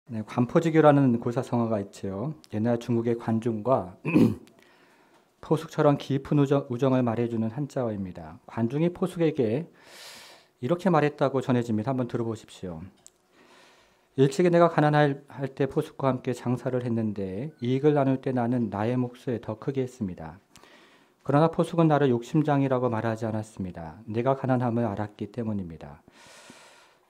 네, 관포지교라는 고사성어가 있지요. 옛날 중국의 관중과 포숙처럼 깊은 우정을 말해주는 한자어입니다. 관중이 포숙에게 이렇게 말했다고 전해집니다. 한번 들어보십시오. 일찍이 내가 가난할 때 포숙과 함께 장사를 했는데 이익을 나눌 때 나는 나의 몫을 더 크게 했습니다. 그러나 포숙은 나를 욕심장이라고 말하지 않았습니다. 내가 가난함을 알았기 때문입니다.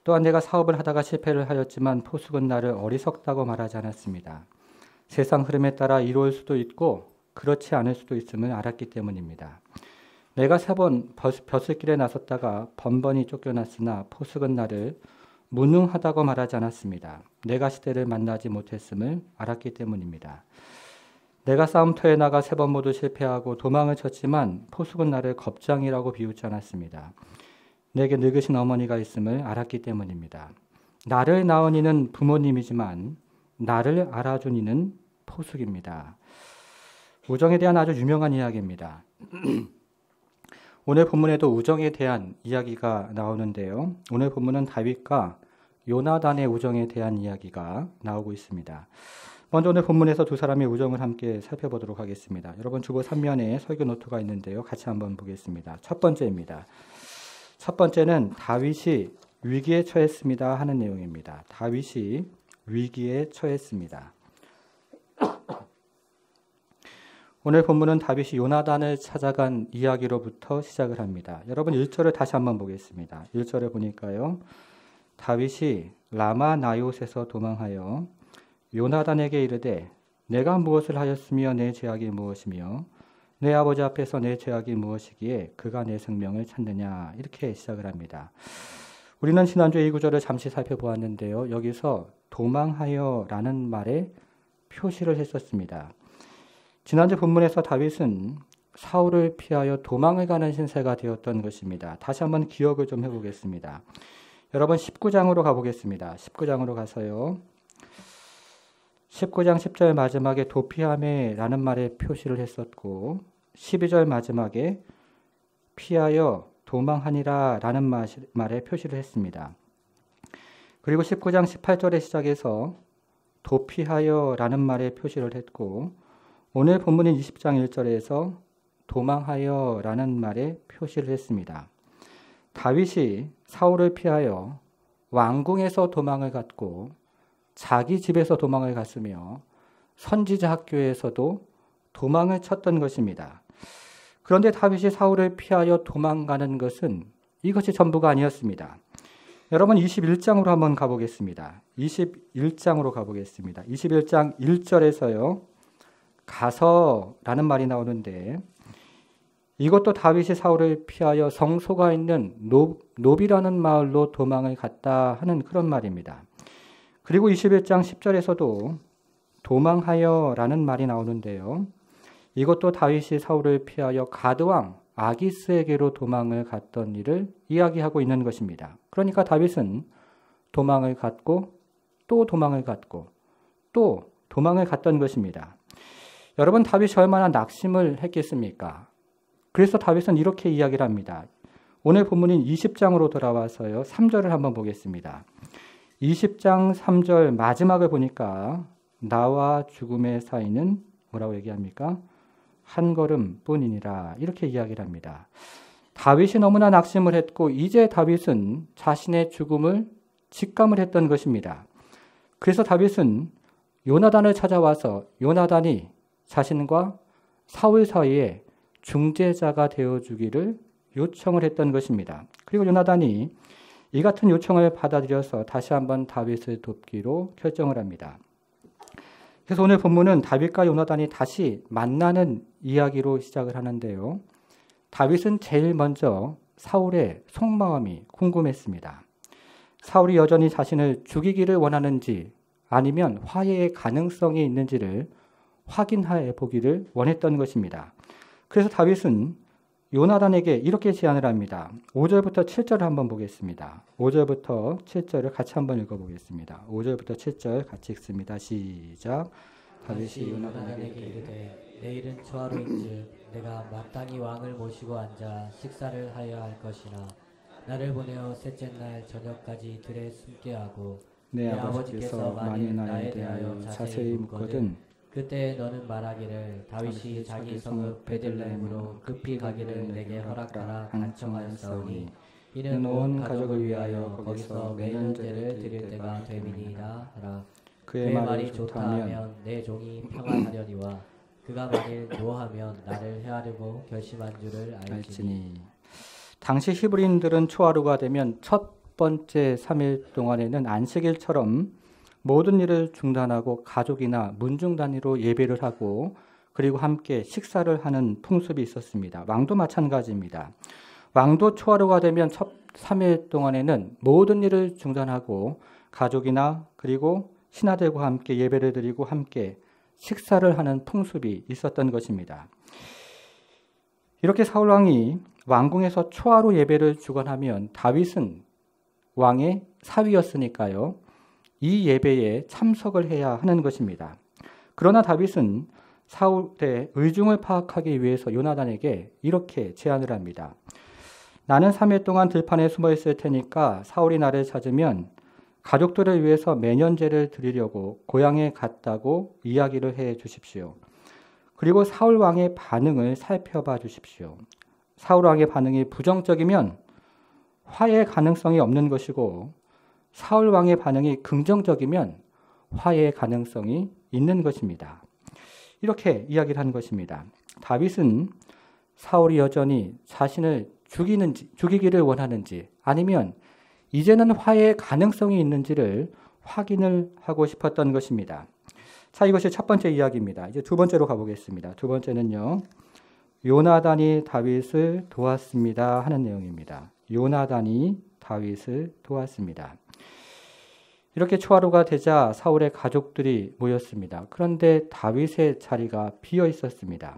또한 내가 사업을 하다가 실패를 하였지만 포숙은 나를 어리석다고 말하지 않았습니다. 세상 흐름에 따라 이로울 수도 있고 그렇지 않을 수도 있음을 알았기 때문입니다. 내가 3번 벼슬길에 나섰다가 번번이 쫓겨났으나 포숙은 나를 무능하다고 말하지 않았습니다. 내가 시대를 만나지 못했음을 알았기 때문입니다. 내가 싸움터에 나가 3번 모두 실패하고 도망을 쳤지만 포숙은 나를 겁장이라고 비웃지 않았습니다. 내게 늙으신 어머니가 있음을 알았기 때문입니다. 나를 낳은 이는 부모님이지만 나를 알아준 이는 포숙입니다. 우정에 대한 아주 유명한 이야기입니다. 오늘 본문에도 우정에 대한 이야기가 나오는데요. 오늘 본문은 다윗과 요나단의 우정에 대한 이야기가 나오고 있습니다. 먼저 오늘 본문에서 두 사람의 우정을 함께 살펴보도록 하겠습니다. 여러분 주보 3면에 설교 노트가 있는데요. 같이 한번 보겠습니다. 첫 번째입니다. 첫 번째는 다윗이 위기에 처했습니다 하는 내용입니다. 다윗이 위기에 처했습니다. 오늘 본문은 다윗이 요나단을 찾아간 이야기로부터 시작을 합니다. 여러분 1절을 다시 한번 보겠습니다. 1절을 보니까요. 다윗이 라마 나요곳에서 도망하여 요나단에게 이르되 내가 무엇을 하였으며 내 죄악이 무엇이며 내 아버지 앞에서 내 죄악이 무엇이기에 그가 내 생명을 찾느냐 이렇게 시작을 합니다. 우리는 지난주에 이 구절을 잠시 살펴보았는데요. 여기서 도망하여 라는 말에 표시를 했었습니다. 지난주 본문에서 다윗은 사울을 피하여 도망을 가는 신세가 되었던 것입니다. 다시 한번 기억을 좀 해보겠습니다. 여러분 19장으로 가보겠습니다. 19장으로 가서요. 19장 10절 마지막에 도피함에 라는 말에 표시를 했었고 12절 마지막에 피하여 도망하니라 라는 말에 표시를 했습니다. 그리고 19장 18절에 시작해서 도피하여 라는 말에 표시를 했고 오늘 본문인 20장 1절에서 도망하여 라는 말에 표시를 했습니다. 다윗이 사울을 피하여 왕궁에서 도망을 갔고 자기 집에서 도망을 갔으며 선지자 학교에서도 도망을 쳤던 것입니다. 그런데 다윗이 사울을 피하여 도망가는 것은 이것이 전부가 아니었습니다. 여러분 21장으로 한번 가보겠습니다. 21장으로 가보겠습니다. 21장 1절에서요. 가서라는 말이 나오는데 이것도 다윗이 사울을 피하여 성소가 있는 노비라는 마을로 도망을 갔다 하는 그런 말입니다. 그리고 21장 10절에서도 도망하여 라는 말이 나오는데요. 이것도 다윗이 사울을 피하여 가드왕 아기스에게로 도망을 갔던 일을 이야기하고 있는 것입니다. 그러니까 다윗은 도망을 갔고 또 도망을 갔고 또 도망을 갔던 것입니다. 여러분 다윗이 얼마나 낙심을 했겠습니까? 그래서 다윗은 이렇게 이야기를 합니다. 오늘 본문인 20장으로 돌아와서요. 3절을 한번 보겠습니다. 20장 3절 마지막을 보니까 나와 죽음의 사이는 뭐라고 얘기합니까? 한 걸음뿐이니라 이렇게 이야기를 합니다. 다윗이 너무나 낙심을 했고 이제 다윗은 자신의 죽음을 직감을 했던 것입니다. 그래서 다윗은 요나단을 찾아와서 요나단이 자신과 사울 사이에 중재자가 되어주기를 요청을 했던 것입니다. 그리고 요나단이 이 같은 요청을 받아들여서 다시 한번 다윗을 돕기로 결정을 합니다. 그래서 오늘 본문은 다윗과 요나단이 다시 만나는 이야기로 시작을 하는데요. 다윗은 제일 먼저 사울의 속마음이 궁금했습니다. 사울이 여전히 자신을 죽이기를 원하는지 아니면 화해의 가능성이 있는지를 확인해 보기를 원했던 것입니다. 그래서 다윗은 요나단에게 이렇게 제안을 합니다. 5절부터 7절을 한번 보겠습니다. 5절부터 7절을 같이 한번 읽어보겠습니다. 5절부터 7절 같이 읽습니다. 시작. 다윗이 요나단에게 이르되 내일은 초하루인즉 내가 마땅히 왕을 모시고 앉아 식사를 하여야 할 것이나 나를 보내어 셋째 날 저녁까지 들에 숨게 하고 내 아버지께서 만일 나에 대하여 자세히 묻거든 그때 너는 말하기를 다윗이 자기 성읍 베들레헴으로 급히 가기를 내게 허락하라 간청하였사오니 이는 온 가족을 위하여 거기서 매년제를 드릴 때가 됨이니이다 하라. 그의 말이 좋다 하면 내 종이 평안하려니와 그가 만일 노하면 나를 헤아리고 결심한 줄을 알지니. 당시 히브리인들은 초하루가 되면 첫 번째 3일 동안에는 안식일처럼 모든 일을 중단하고 가족이나 문중 단위로 예배를 하고 그리고 함께 식사를 하는 풍습이 있었습니다. 왕도 마찬가지입니다. 왕도 초하루가 되면 첫 3일 동안에는 모든 일을 중단하고 가족이나 그리고 신하들과 함께 예배를 드리고 함께 식사를 하는 풍습이 있었던 것입니다. 이렇게 사울 왕이 왕궁에서 초하루 예배를 주관하면 다윗은 왕의 사위였으니까요. 이 예배에 참석을 해야 하는 것입니다. 그러나 다윗은 사울의 의중을 파악하기 위해서 요나단에게 이렇게 제안을 합니다. 나는 3일 동안 들판에 숨어 있을 테니까 사울이 나를 찾으면 가족들을 위해서 매년제를 드리려고 고향에 갔다고 이야기를 해 주십시오. 그리고 사울 왕의 반응을 살펴봐 주십시오. 사울 왕의 반응이 부정적이면 화해 가능성이 없는 것이고 사울 왕의 반응이 긍정적이면 화해의 가능성이 있는 것입니다. 이렇게 이야기를 한 것입니다. 다윗은 사울이 여전히 자신을 죽이기를 원하는지 아니면 이제는 화해의 가능성이 있는지를 확인을 하고 싶었던 것입니다. 자, 이것이 첫 번째 이야기입니다. 이제 두 번째로 가보겠습니다. 두 번째는요. 요나단이 다윗을 도왔습니다 하는 내용입니다. 요나단이 다윗을 도왔습니다. 이렇게 초하루가 되자 사울의 가족들이 모였습니다. 그런데 다윗의 자리가 비어 있었습니다.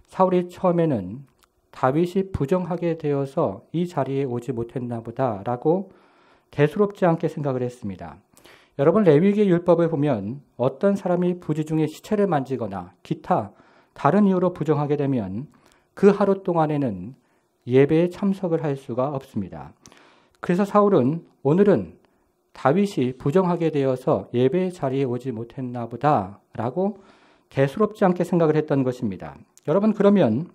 사울이 처음에는 다윗이 부정하게 되어서 이 자리에 오지 못했나 보다라고 대수롭지 않게 생각을 했습니다. 여러분, 레위기 율법을 보면 어떤 사람이 부지 중에 시체를 만지거나 기타 다른 이유로 부정하게 되면 그 하루 동안에는 예배에 참석을 할 수가 없습니다. 그래서 사울은 오늘은 다윗이 부정하게 되어서 예배의 자리에 오지 못했나 보다라고 대수롭지 않게 생각을 했던 것입니다. 여러분, 그러면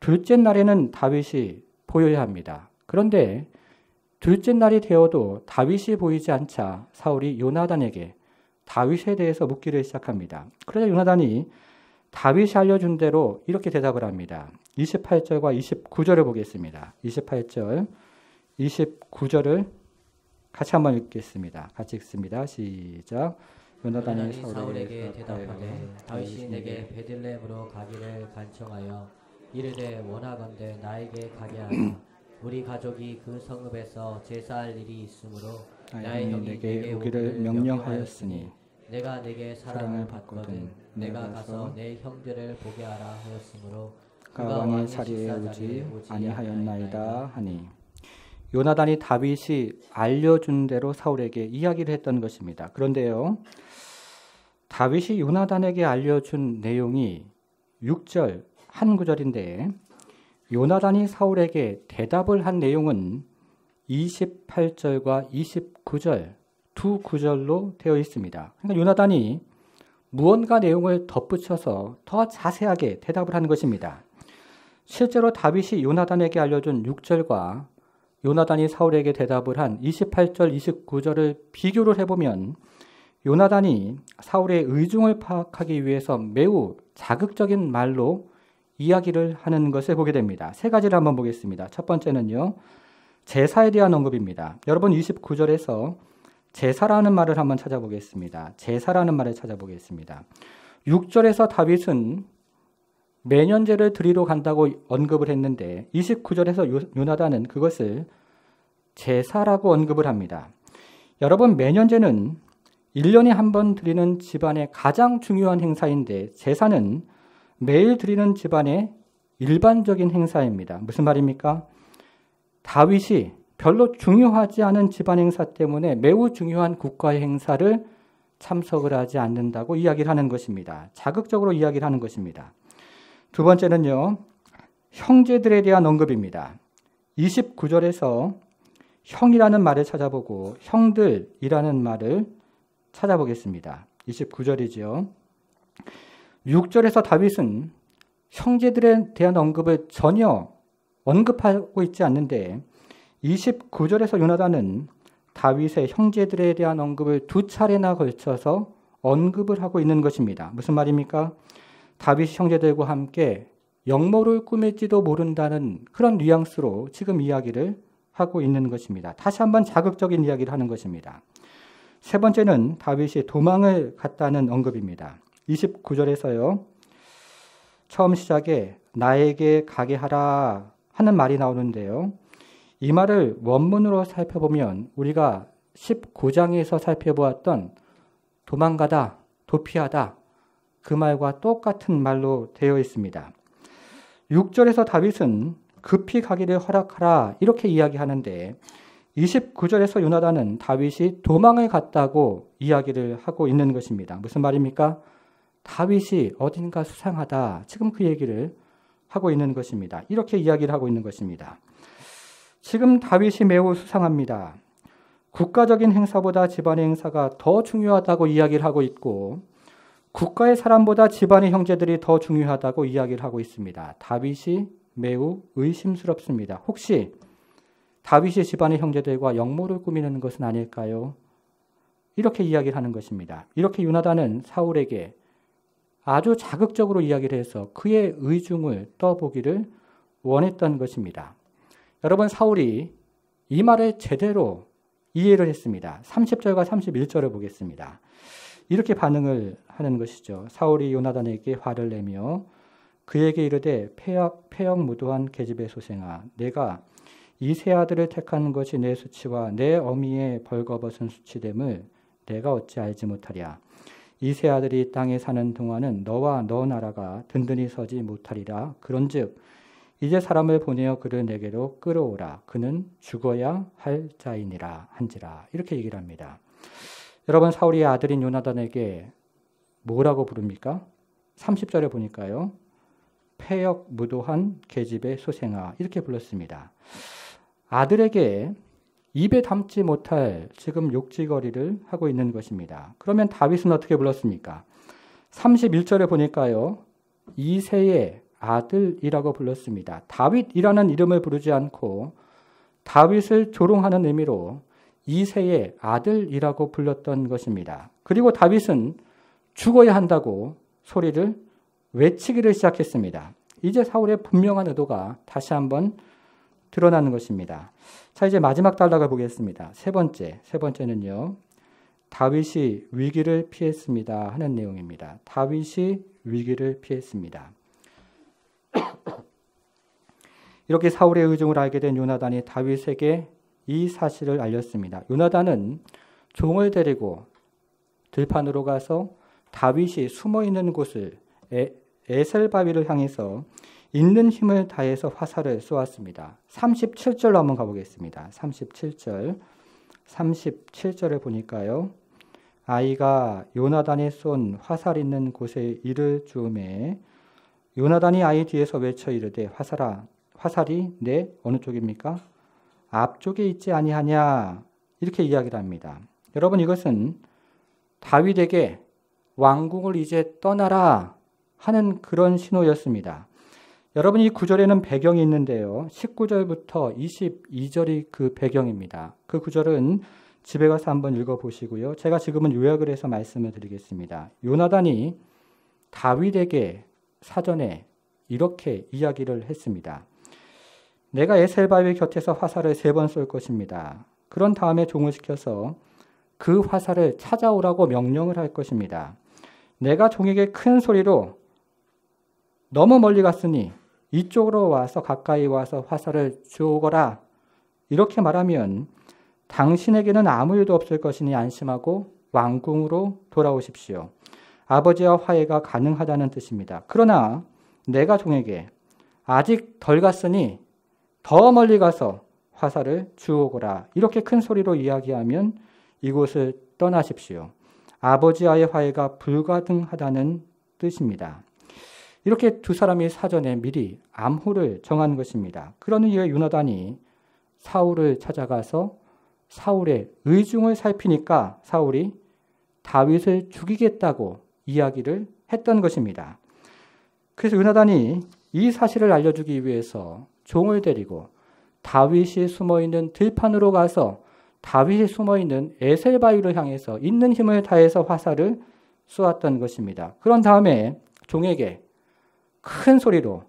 둘째 날에는 다윗이 보여야 합니다. 그런데 둘째 날이 되어도 다윗이 보이지 않자 사울이 요나단에게 다윗에 대해서 묻기를 시작합니다. 그러자 요나단이 다윗이 알려준 대로 이렇게 대답을 합니다. 28절과 29절을 보겠습니다. 28절, 29절을 같이 한번 읽겠습니다. 같이 읽습니다. 시작. 요나단이 사울에게 대답하되 다윗이 내게 베들레헴으로 가기를 간청하여 이르되 원하건대 나에게 가게 하라. 우리 가족이 그 성읍에서 제사할 일이 있으므로 나의 형이 내게 오기를 명령하였으니 내가 내게 사랑을 받거든 내가 가서 내 형제를 보게 하라 하였으므로 그가 왕의 자리에 오지 아니하였나이다 하니. 요나단이 다윗이 알려준 대로 사울에게 이야기를 했던 것입니다. 그런데요, 다윗이 요나단에게 알려준 내용이 6절 한 구절인데 요나단이 사울에게 대답을 한 내용은 28절과 29절 두 구절로 되어 있습니다. 그러니까 요나단이 무언가 내용을 덧붙여서 더 자세하게 대답을 한 것입니다. 실제로 다윗이 요나단에게 알려준 6절과 요나단이 사울에게 대답을 한 28절, 29절을 비교를 해보면 요나단이 사울의 의중을 파악하기 위해서 매우 자극적인 말로 이야기를 하는 것을 보게 됩니다. 세 가지를 한번 보겠습니다. 첫 번째는요, 제사에 대한 언급입니다. 여러분, 29절에서 제사라는 말을 한번 찾아보겠습니다. 제사라는 말을 찾아보겠습니다. 6절에서 다윗은 매년제를 드리러 간다고 언급을 했는데 29절에서 요나단은 그것을 제사라고 언급을 합니다. 여러분, 매년제는 1년에 한 번 드리는 집안의 가장 중요한 행사인데 제사는 매일 드리는 집안의 일반적인 행사입니다. 무슨 말입니까? 다윗이 별로 중요하지 않은 집안 행사 때문에 매우 중요한 국가의 행사를 참석을 하지 않는다고 이야기를 하는 것입니다. 자극적으로 이야기를 하는 것입니다. 두 번째는요, 형제들에 대한 언급입니다. 29절에서 형이라는 말을 찾아보고 형들이라는 말을 찾아보겠습니다. 29절이죠. 6절에서 다윗은 형제들에 대한 언급을 전혀 언급하고 있지 않는데 29절에서 요나단은 다윗의 형제들에 대한 언급을 두 차례나 걸쳐서 언급을 하고 있는 것입니다. 무슨 말입니까? 다윗 형제들과 함께 역모를 꾸밀지도 모른다는 그런 뉘앙스로 지금 이야기를 하고 있는 것입니다. 다시 한번 자극적인 이야기를 하는 것입니다. 세 번째는 다윗이 도망을 갔다는 언급입니다. 29절에서요. 처음 시작에 나에게 가게 하라 하는 말이 나오는데요. 이 말을 원문으로 살펴보면 우리가 19장에서 살펴보았던 도망가다, 도피하다 그 말과 똑같은 말로 되어 있습니다. 6절에서 다윗은 급히 가기를 허락하라 이렇게 이야기하는데 29절에서 요나단은 다윗이 도망을 갔다고 이야기를 하고 있는 것입니다. 무슨 말입니까? 다윗이 어딘가 수상하다. 지금 그 얘기를 하고 있는 것입니다. 이렇게 이야기를 하고 있는 것입니다. 지금 다윗이 매우 수상합니다. 국가적인 행사보다 집안의 행사가 더 중요하다고 이야기를 하고 있고 국가의 사람보다 집안의 형제들이 더 중요하다고 이야기를 하고 있습니다. 다윗이 매우 의심스럽습니다. 혹시 다윗이 집안의 형제들과 역모를 꾸미는 것은 아닐까요? 이렇게 이야기를 하는 것입니다. 이렇게 요나단은 사울에게 아주 자극적으로 이야기를 해서 그의 의중을 떠보기를 원했던 것입니다. 여러분, 사울이 이 말을 제대로 이해를 했습니다. 30절과 31절을 보겠습니다. 이렇게 반응을 하는 것이죠. 사울이 요나단에게 화를 내며 그에게 이르되 패역무도한 계집의 소생아, 내가 이 세 아들을 택한 것이 내 수치와 내 어미의 벌거벗은 수치됨을 내가 어찌 알지 못하랴. 이 세 아들이 땅에 사는 동안은 너와 너 나라가 든든히 서지 못하리라. 그런즉 이제 사람을 보내어 그를 내게로 끌어오라. 그는 죽어야 할 자이니라 한지라. 이렇게 얘기를 합니다. 여러분, 사울의 아들인 요나단에게 뭐라고 부릅니까? 30절에 보니까요. 패역무도한 계집의 소생아 이렇게 불렀습니다. 아들에게 입에 담지 못할 지금 욕지거리를 하고 있는 것입니다. 그러면 다윗은 어떻게 불렀습니까? 31절에 보니까요. 이새의 아들이라고 불렀습니다. 다윗이라는 이름을 부르지 않고 다윗을 조롱하는 의미로 이새의 아들이라고 불렀던 것입니다. 그리고 다윗은 죽어야 한다고 소리를 외치기를 시작했습니다. 이제 사울의 분명한 의도가 다시 한번 드러나는 것입니다. 자, 이제 마지막 단락을 보겠습니다. 세 번째는요. 다윗이 위기를 피했습니다 하는 내용입니다. 다윗이 위기를 피했습니다. 이렇게 사울의 의중을 알게 된 요나단이 다윗에게 이 사실을 알렸습니다. 요나단은 종을 데리고 들판으로 가서 다윗이 숨어있는 곳을 에셀바위를 향해서 있는 힘을 다해서 화살을 쏘았습니다. 37절로 한번 가보겠습니다. 37절을 보니까요. 아이가 요나단이 쏜 화살 있는 곳에 이를 주음에 요나단이 아이 뒤에서 외쳐 이르되 화살이 내 어느 쪽입니까? 앞쪽에 있지 아니하냐 이렇게 이야기를 합니다. 여러분, 이것은 다윗에게 왕궁을 이제 떠나라 하는 그런 신호였습니다. 여러분, 이 구절에는 배경이 있는데요. 19절부터 22절이 그 배경입니다. 그 구절은 집에 가서 한번 읽어보시고요. 제가 지금은 요약을 해서 말씀을 드리겠습니다. 요나단이 다윗에게 사전에 이렇게 이야기를 했습니다. 내가 에셀바위 곁에서 화살을 3번 쏠 것입니다. 그런 다음에 종을 시켜서 그 화살을 찾아오라고 명령을 할 것입니다. 내가 종에게 큰 소리로 너무 멀리 갔으니 이쪽으로 와서 가까이 와서 화살을 주오거라. 이렇게 말하면 당신에게는 아무 일도 없을 것이니 안심하고 왕궁으로 돌아오십시오. 아버지와 화해가 가능하다는 뜻입니다. 그러나 내가 종에게 아직 덜 갔으니 더 멀리 가서 화살을 주오거라. 이렇게 큰 소리로 이야기하면 이곳을 떠나십시오. 아버지와의 화해가 불가능하다는 뜻입니다. 이렇게 두 사람이 사전에 미리 암호를 정한 것입니다. 그러는 이유에 요나단이 사울을 찾아가서 사울의 의중을 살피니까 사울이 다윗을 죽이겠다고 이야기를 했던 것입니다. 그래서 요나단이 이 사실을 알려주기 위해서 종을 데리고 다윗이 숨어있는 들판으로 가서 다윗이 숨어있는 에셀바위를 향해서 있는 힘을 다해서 화살을 쏘았던 것입니다. 그런 다음에 종에게 큰 소리로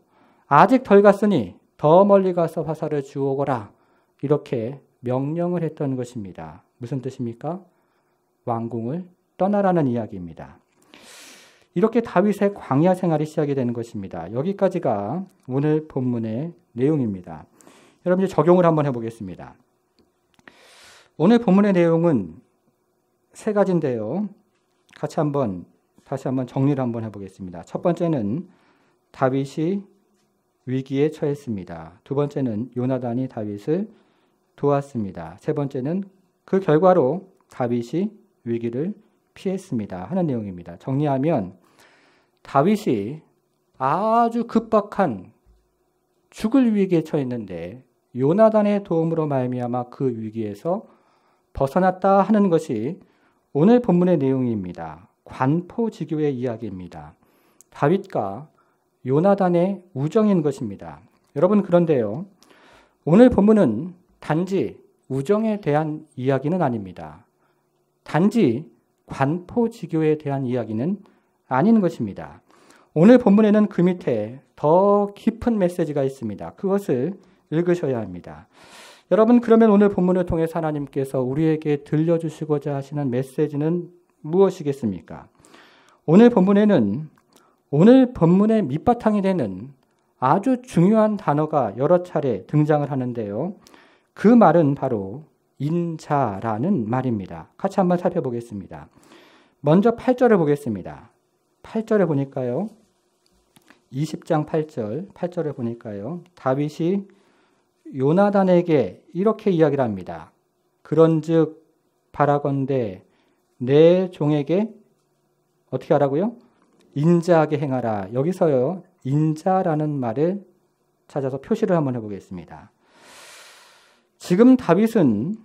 아직 덜 갔으니 더 멀리 가서 화살을 주오거라 이렇게 명령을 했던 것입니다. 무슨 뜻입니까? 왕궁을 떠나라는 이야기입니다. 이렇게 다윗의 광야 생활이 시작이 되는 것입니다. 여기까지가 오늘 본문의 내용입니다. 여러분 이제 적용을 한번 해보겠습니다. 오늘 본문의 내용은 세 가지인데요. 다시 한번 정리를 한번 해보겠습니다. 첫 번째는 다윗이 위기에 처했습니다. 두 번째는 요나단이 다윗을 도왔습니다. 세 번째는 그 결과로 다윗이 위기를 피했습니다. 하는 내용입니다. 정리하면 다윗이 아주 급박한 죽을 위기에 처했는데 요나단의 도움으로 말미암아 그 위기에서 벗어났다 하는 것이 오늘 본문의 내용입니다. 관포지교의 이야기입니다. 다윗과 요나단의 우정인 것입니다. 여러분 그런데요. 오늘 본문은 단지 우정에 대한 이야기는 아닙니다. 단지 관포지교에 대한 이야기는 아닌 것입니다. 오늘 본문에는 그 밑에 더 깊은 메시지가 있습니다. 그것을 읽으셔야 합니다. 여러분 그러면 오늘 본문을 통해서 하나님께서 우리에게 들려주시고자 하시는 메시지는 무엇이겠습니까? 오늘 본문에는 오늘 본문의 밑바탕이 되는 아주 중요한 단어가 여러 차례 등장을 하는데요. 그 말은 바로 인자라는 말입니다. 같이 한번 살펴보겠습니다. 먼저 8절을 보겠습니다. 8절에 보니까요. 20장 8절에 보니까요. 다윗이 요나단에게 이렇게 이야기를 합니다. 그런즉 바라건대 내 종에게 어떻게 하라고요? 인자하게 행하라. 여기서요. 인자라는 말을 찾아서 표시를 한번 해보겠습니다. 지금 다윗은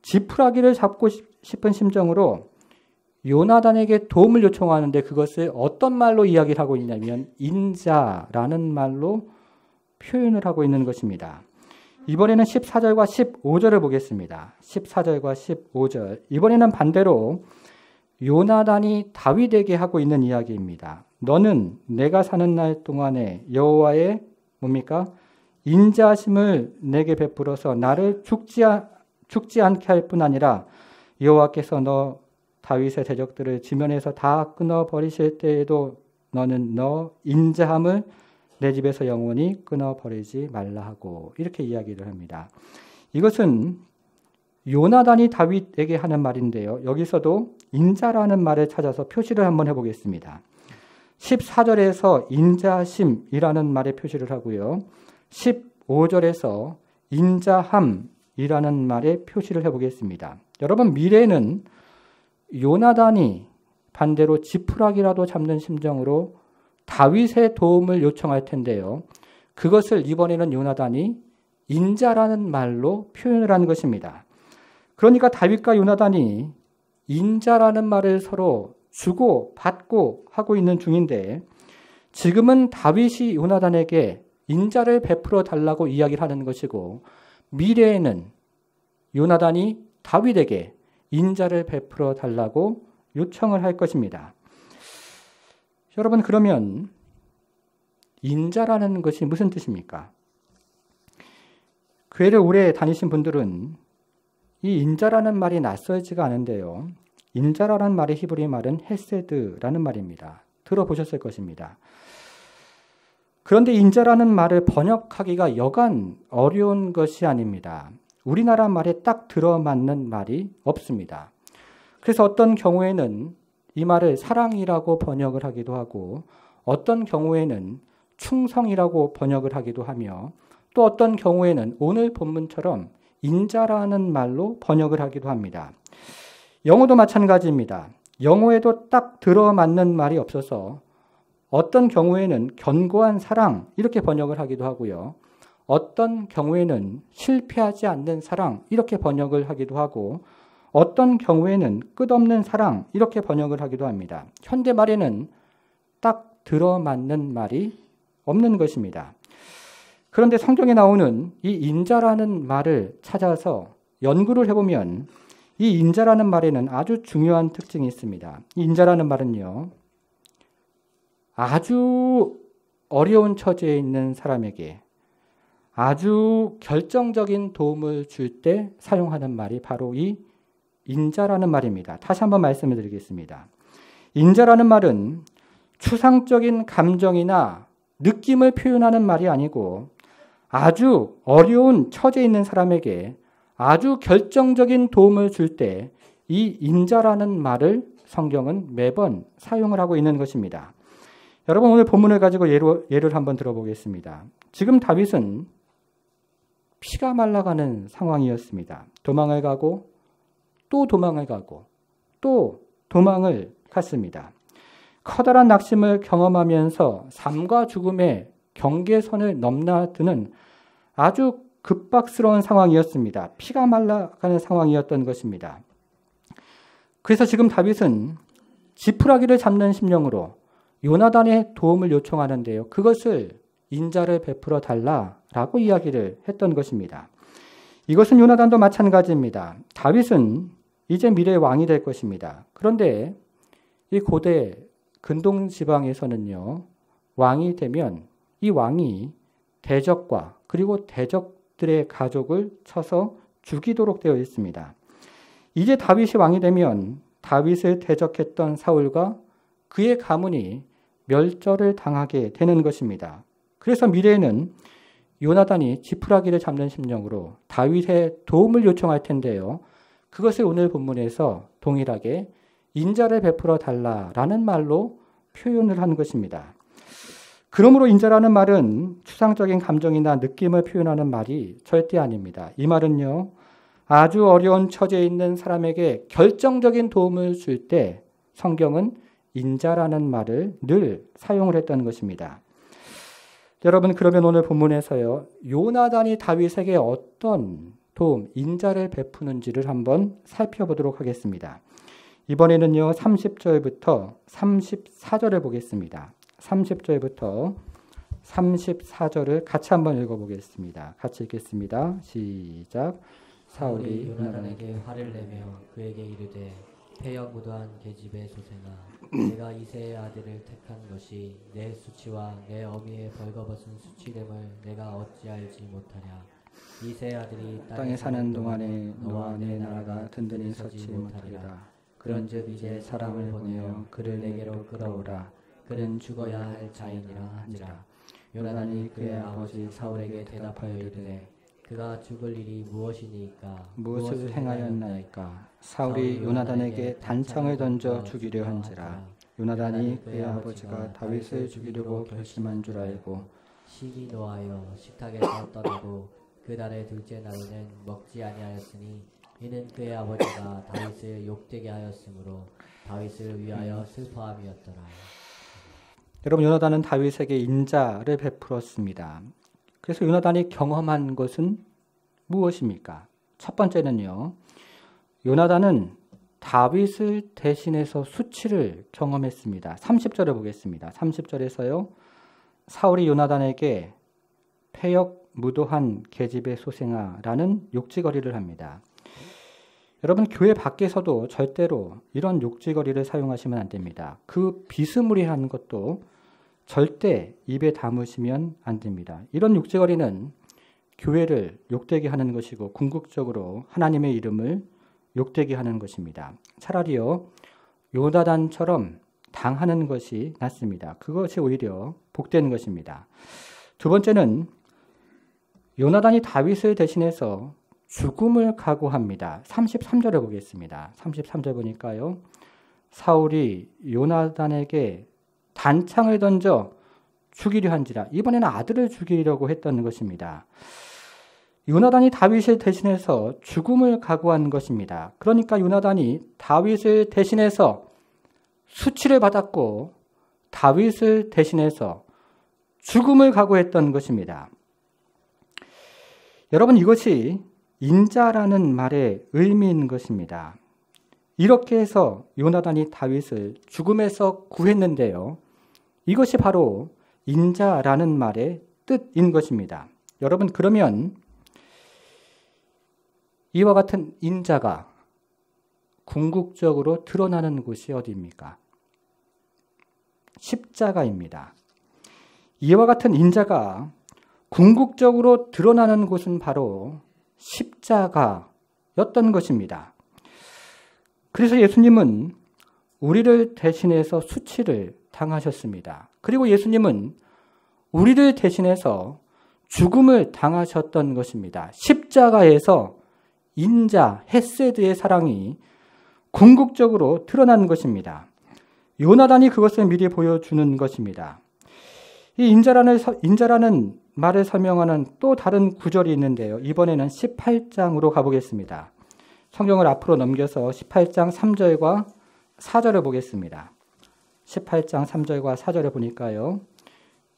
지푸라기를 잡고 싶은 심정으로 요나단에게 도움을 요청하는데 그것을 어떤 말로 이야기를 하고 있냐면 인자라는 말로 표현을 하고 있는 것입니다. 이번에는 14절과 15절을 보겠습니다. 14절과 15절. 이번에는 반대로 요나단이 다윗에게 하고 있는 이야기입니다. 너는 내가 사는 날 동안에 여호와의 뭡니까? 인자하심을 내게 베풀어서 나를 죽지 않게 할 뿐 아니라 여호와께서 너 다윗의 대적들을 지면에서 다 끊어버리실 때에도 너는 너 인자함을 내 집에서 영원히 끊어버리지 말라 하고 이렇게 이야기를 합니다. 이것은 요나단이 다윗에게 하는 말인데요. 여기서도 인자라는 말을 찾아서 표시를 한번 해보겠습니다. 14절에서 인자심이라는 말에 표시를 하고요. 15절에서 인자함이라는 말에 표시를 해보겠습니다. 여러분 미래에는 요나단이 반대로 지푸라기라도 잡는 심정으로 다윗의 도움을 요청할 텐데요. 그것을 이번에는 요나단이 인자라는 말로 표현을 한 것입니다. 그러니까 다윗과 요나단이 인자라는 말을 서로 주고 받고 하고 있는 중인데 지금은 다윗이 요나단에게 인자를 베풀어 달라고 이야기를 하는 것이고 미래에는 요나단이 다윗에게 인자를 베풀어 달라고 요청을 할 것입니다. 여러분 그러면 인자라는 것이 무슨 뜻입니까? 교회를 오래 다니신 분들은 이 인자라는 말이 낯설지가 않은데요. 인자라는 말의 히브리 말은 헤세드라는 말입니다. 들어보셨을 것입니다. 그런데 인자라는 말을 번역하기가 여간 어려운 것이 아닙니다. 우리나라 말에 딱 들어맞는 말이 없습니다. 그래서 어떤 경우에는 이 말을 사랑이라고 번역을 하기도 하고 어떤 경우에는 충성이라고 번역을 하기도 하며 또 어떤 경우에는 오늘 본문처럼 인자라는 말로 번역을 하기도 합니다. 영어도 마찬가지입니다. 영어에도 딱 들어맞는 말이 없어서 어떤 경우에는 견고한 사랑 이렇게 번역을 하기도 하고요. 어떤 경우에는 실패하지 않는 사랑 이렇게 번역을 하기도 하고 어떤 경우에는 끝없는 사랑 이렇게 번역을 하기도 합니다. 현대말에는 딱 들어맞는 말이 없는 것입니다. 그런데 성경에 나오는 이 인자라는 말을 찾아서 연구를 해보면 이 인자라는 말에는 아주 중요한 특징이 있습니다. 이 인자라는 말은요, 아주 어려운 처지에 있는 사람에게 아주 결정적인 도움을 줄 때 사용하는 말이 바로 이 인자라는 말입니다. 다시 한번 말씀을 드리겠습니다. 인자라는 말은 추상적인 감정이나 느낌을 표현하는 말이 아니고 아주 어려운 처지에 있는 사람에게 아주 결정적인 도움을 줄 때 이 인자라는 말을 성경은 매번 사용을 하고 있는 것입니다. 여러분 오늘 본문을 가지고 예를 한번 들어보겠습니다. 지금 다윗은 피가 말라가는 상황이었습니다. 도망을 가고 또 도망을 가고 또 도망을 갔습니다. 커다란 낙심을 경험하면서 삶과 죽음의 경계선을 넘나드는 아주 급박스러운 상황이었습니다. 피가 말라가는 상황이었던 것입니다. 그래서 지금 다윗은 지푸라기를 잡는 심령으로 요나단의 도움을 요청하는데요. 그것을 인자를 베풀어 달라라고 이야기를 했던 것입니다. 이것은 요나단도 마찬가지입니다. 다윗은 이제 미래의 왕이 될 것입니다. 그런데 이 고대 근동 지방에서는요, 왕이 되면 이 왕이 대적과 그리고 대적들의 가족을 쳐서 죽이도록 되어 있습니다. 이제 다윗이 왕이 되면 다윗을 대적했던 사울과 그의 가문이 멸절을 당하게 되는 것입니다. 그래서 미래에는 요나단이 지푸라기를 잡는 심령으로 다윗의 도움을 요청할 텐데요. 그것을 오늘 본문에서 동일하게 인자를 베풀어 달라라는 말로 표현을 한 것입니다. 그러므로 인자라는 말은 추상적인 감정이나 느낌을 표현하는 말이 절대 아닙니다. 이 말은요, 아주 어려운 처지에 있는 사람에게 결정적인 도움을 줄 때 성경은 인자라는 말을 늘 사용을 했던 것입니다. 여러분, 그러면 오늘 본문에서요, 요나단이 다윗에게 어떤 도움, 인자를 베푸는지를 한번 살펴보도록 하겠습니다. 이번에는요, 30절부터 34절을 보겠습니다. 30절부터 34절을 같이 한번 읽어보겠습니다. 같이 읽겠습니다. 시작. 사울이 요나단에게 화를 내며 그에게 이르되 패역무도한 계집의 소생아, 내가 이새의 아들을 택한 것이 내 수치와 내 어미의 벌거벗은 수치됨을 내가 어찌 알지 못하냐. 이새의 아들이 땅에 사는 동안에 너와 내 나라가 든든히 서지 못하리라. 그런즉 이제 사람을 보내어 그를 내게로 끌어오라. 그는 죽어야 할 자이니라 한지라. 요나단이 그의 아버지 사울에게 대답하여 이르되 그가 죽을 일이 무엇이니까? 무엇을 행하였나이까? 사울이 요나단에게 단창을 던져 죽이려 한지라. 요나단이 그의 아버지가 다윗을 죽이려고 결심한 줄 알고 식이 노하여 식탁에서 떠나고 그 달의 둘째 날에는 먹지 아니하였으니 이는 그의 아버지가 다윗을 욕되게 하였으므로 다윗을 위하여 슬퍼함이었더라. 여러분, 요나단은 다윗에게 인자를 베풀었습니다. 그래서 요나단이 경험한 것은 무엇입니까? 첫 번째는요, 요나단은 다윗을 대신해서 수치를 경험했습니다. 30절을 보겠습니다. 30절에서요, 사울이 요나단에게 패역 무도한 계집의 소생아라는 욕지거리를 합니다. 여러분, 교회 밖에서도 절대로 이런 욕지거리를 사용하시면 안 됩니다. 그 비스무리한 것도 절대 입에 담으시면 안 됩니다. 이런 욕지거리는 교회를 욕되게 하는 것이고 궁극적으로 하나님의 이름을 욕되게 하는 것입니다. 차라리요, 요나단처럼 당하는 것이 낫습니다. 그것이 오히려 복된 것입니다. 두 번째는 요나단이 다윗을 대신해서 죽음을 각오합니다. 33절을 보겠습니다. 33절 보니까요, 사울이 요나단에게 단창을 던져 죽이려 한지라. 이번에는 아들을 죽이려고 했던 것입니다. 요나단이 다윗을 대신해서 죽음을 각오한 것입니다. 그러니까 요나단이 다윗을 대신해서 수치를 받았고 다윗을 대신해서 죽음을 각오했던 것입니다. 여러분, 이것이 인자라는 말의 의미인 것입니다. 이렇게 해서 요나단이 다윗을 죽음에서 구했는데요. 이것이 바로 인자라는 말의 뜻인 것입니다. 여러분, 그러면 이와 같은 인자가 궁극적으로 드러나는 곳이 어디입니까? 십자가입니다. 이와 같은 인자가 궁극적으로 드러나는 곳은 바로 십자가였던 것입니다. 그래서 예수님은 우리를 대신해서 수치를 당하셨습니다. 그리고 예수님은 우리를 대신해서 죽음을 당하셨던 것입니다. 십자가에서 인자, 헤세드의 사랑이 궁극적으로 드러난 것입니다. 요나단이 그것을 미리 보여주는 것입니다. 이 인자라는 말을 설명하는 또 다른 구절이 있는데요. 이번에는 18장으로 가보겠습니다. 성경을 앞으로 넘겨서 18장 3절과 4절을 보겠습니다. 18장 3절과 4절을 보니까요.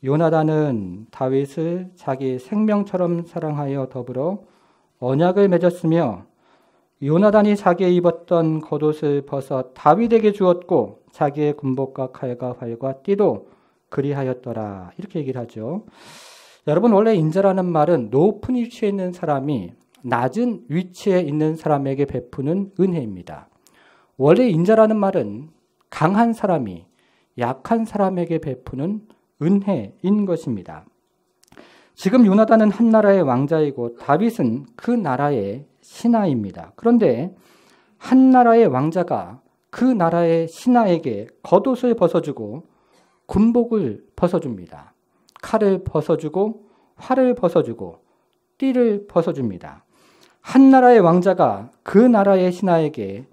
요나단은 다윗을 자기 생명처럼 사랑하여 더불어 언약을 맺었으며 요나단이 자기의 입었던 겉옷을 벗어 다윗에게 주었고 자기의 군복과 칼과 활과 띠도 그리하였더라. 이렇게 얘기를 하죠. 여러분, 원래 인자라는 말은 높은 위치에 있는 사람이 낮은 위치에 있는 사람에게 베푸는 은혜입니다. 원래 인자라는 말은 강한 사람이 약한 사람에게 베푸는 은혜인 것입니다. 지금 요나단은 한 나라의 왕자이고 다윗은 그 나라의 신하입니다. 그런데 한 나라의 왕자가 그 나라의 신하에게 겉옷을 벗어주고 군복을 벗어줍니다. 칼을 벗어주고 활을 벗어주고 띠를 벗어줍니다. 한 나라의 왕자가 그 나라의 신하에게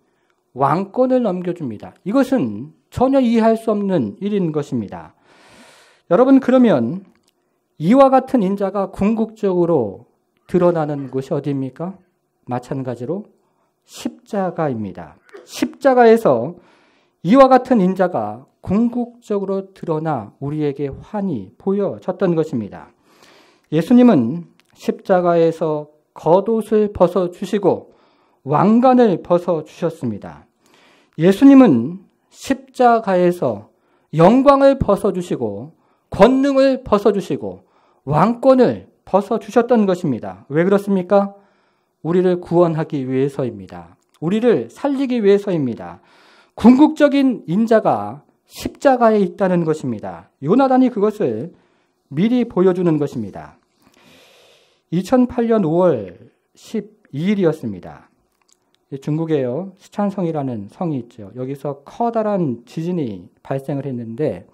왕권을 넘겨줍니다. 이것은 전혀 이해할 수 없는 일인 것입니다. 여러분, 그러면 이와 같은 인자가 궁극적으로 드러나는 곳이 어디입니까? 마찬가지로 십자가입니다. 십자가에서 이와 같은 인자가 궁극적으로 드러나 우리에게 환히 보여졌던 것입니다. 예수님은 십자가에서 겉옷을 벗어주시고 왕관을 벗어주셨습니다. 예수님은 십자가에서 영광을 벗어주시고 권능을 벗어주시고 왕권을 벗어주셨던 것입니다. 왜 그렇습니까? 우리를 구원하기 위해서입니다. 우리를 살리기 위해서입니다. 궁극적인 인자가 십자가에 있다는 것입니다. 요나단이 그것을 미리 보여주는 것입니다. 2008년 5월 12일이었습니다. 중국에요, 시촨성이라는 성이 있죠. 여기서 커다란 지진이 발생을 했는데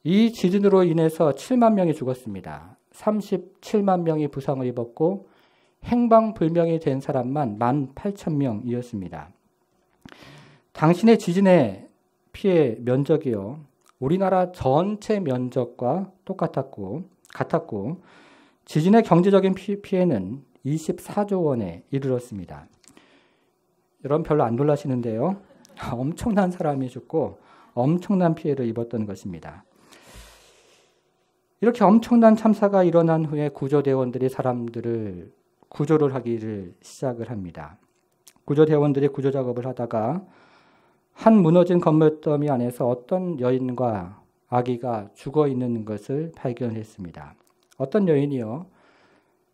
이 지진으로 인해서 7만 명이 죽었습니다. 37만 명이 부상을 입었고 행방불명이 된 사람만 18,000명이었습니다. 당신의 지진의 피해 면적이요, 우리나라 전체 면적과 같았고 지진의 경제적인 피해는 24조 원에 이르렀습니다. 여러분, 별로 안 놀라시는데요. 엄청난 사람이 죽고 엄청난 피해를 입었던 것입니다. 이렇게 엄청난 참사가 일어난 후에 구조대원들이 사람들을 구조를 하기를 시작을 합니다. 구조대원들이 구조작업을 하다가 한 무너진 건물더미 안에서 어떤 여인과 아기가 죽어있는 것을 발견했습니다. 어떤 여인이요,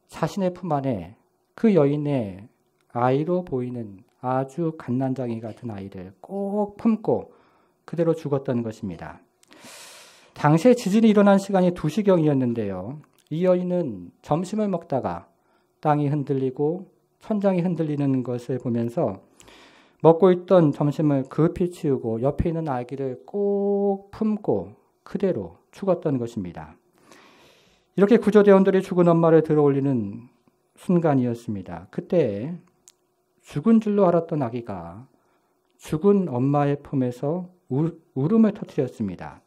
자신의 품 안에 그 여인의 아이로 보이는 아주 갓난장이 같은 아이를 꼭 품고 그대로 죽었던 것입니다. 당시에 지진이 일어난 시간이 2시경이었는데요. 이 여인은 점심을 먹다가 땅이 흔들리고 천장이 흔들리는 것을 보면서 먹고 있던 점심을 급히 치우고 옆에 있는 아기를 꼭 품고 그대로 죽었던 것입니다. 이렇게 구조대원들이 죽은 엄마를 들어올리는 순간이었습니다. 그때 죽은 줄로 알았던 아기가 죽은 엄마의 품에서 울음을 터뜨렸습니다.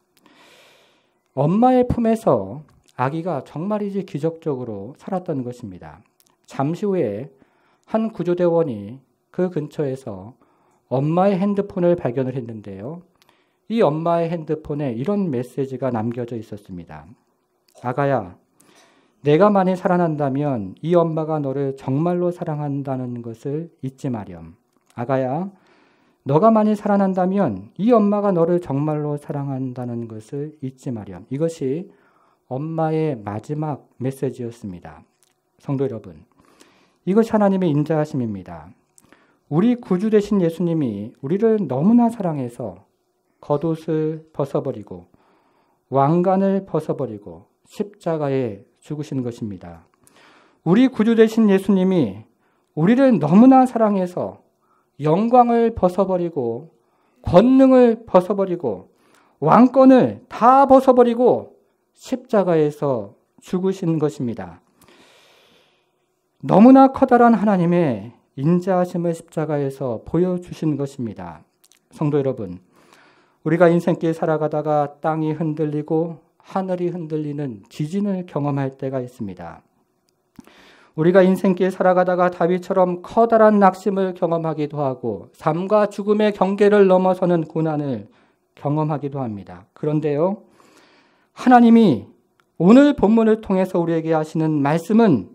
엄마의 품에서 아기가 정말이지 기적적으로 살았던 것입니다. 잠시 후에 한 구조대원이 그 근처에서 엄마의 핸드폰을 발견을 했는데요. 이 엄마의 핸드폰에 이런 메시지가 남겨져 있었습니다. 아가야, 내가 만일 살아난다면 이 엄마가 너를 정말로 사랑한다는 것을 잊지 마렴. 아가야, 너가 만일 살아난다면 이 엄마가 너를 정말로 사랑한다는 것을 잊지 마렴. 이것이 엄마의 마지막 메시지였습니다. 성도 여러분, 이것이 하나님의 인자하심입니다. 우리 구주 되신 예수님이 우리를 너무나 사랑해서 겉옷을 벗어버리고 왕관을 벗어버리고 십자가에 죽으신 것입니다. 우리 구주 되신 예수님이 우리를 너무나 사랑해서 영광을 벗어버리고 권능을 벗어버리고 왕권을 다 벗어버리고 십자가에서 죽으신 것입니다. 너무나 커다란 하나님의 인자하심을 십자가에서 보여주신 것입니다. 성도 여러분, 우리가 인생길 살아가다가 땅이 흔들리고 하늘이 흔들리는 지진을 경험할 때가 있습니다. 우리가 인생길 살아가다가 다윗처럼 커다란 낙심을 경험하기도 하고 삶과 죽음의 경계를 넘어서는 고난을 경험하기도 합니다. 그런데요, 하나님이 오늘 본문을 통해서 우리에게 하시는 말씀은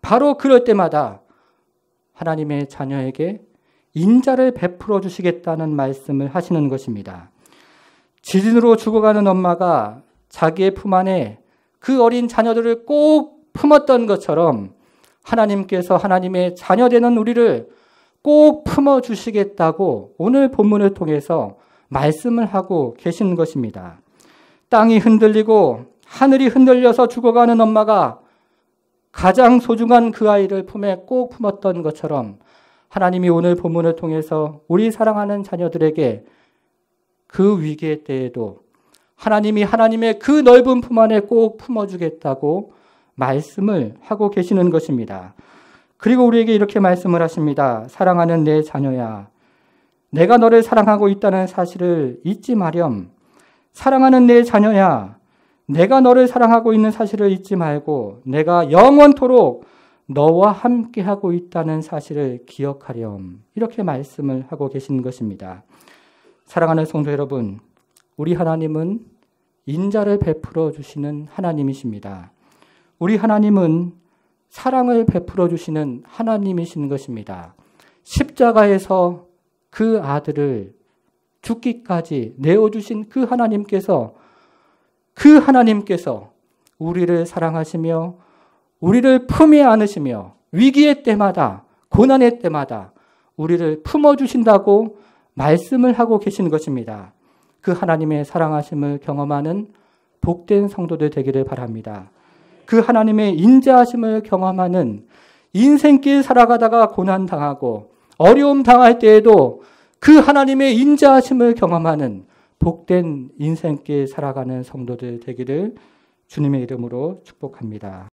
바로 그럴 때마다 하나님의 자녀에게 인자를 베풀어 주시겠다는 말씀을 하시는 것입니다. 지진으로 죽어가는 엄마가 자기의 품 안에 그 어린 자녀들을 꼭 품었던 것처럼 하나님께서 하나님의 자녀되는 우리를 꼭 품어주시겠다고 오늘 본문을 통해서 말씀을 하고 계신 것입니다. 땅이 흔들리고 하늘이 흔들려서 죽어가는 엄마가 가장 소중한 그 아이를 품에 꼭 품었던 것처럼 하나님이 오늘 본문을 통해서 우리 사랑하는 자녀들에게 그 위기의 때에도 하나님이 하나님의 그 넓은 품 안에 꼭 품어주겠다고 말씀을 하고 계시는 것입니다. 그리고 우리에게 이렇게 말씀을 하십니다. 사랑하는 내 자녀야, 내가 너를 사랑하고 있다는 사실을 잊지 마렴. 사랑하는 내 자녀야, 내가 너를 사랑하고 있는 사실을 잊지 말고 내가 영원토록 너와 함께하고 있다는 사실을 기억하렴. 이렇게 말씀을 하고 계신 것입니다. 사랑하는 성도 여러분, 우리 하나님은 인자를 베풀어 주시는 하나님이십니다. 우리 하나님은 사랑을 베풀어 주시는 하나님이신 것입니다. 십자가에서 그 아들을 죽기까지 내어주신 그 하나님께서 우리를 사랑하시며 우리를 품에 안으시며 위기의 때마다 고난의 때마다 우리를 품어주신다고 말씀을 하고 계신 것입니다. 그 하나님의 사랑하심을 경험하는 복된 성도들 되기를 바랍니다. 그 하나님의 인자하심을 경험하는 인생길 살아가다가 고난당하고 어려움 당할 때에도 그 하나님의 인자하심을 경험하는 복된 인생길 살아가는 성도들 되기를 주님의 이름으로 축복합니다.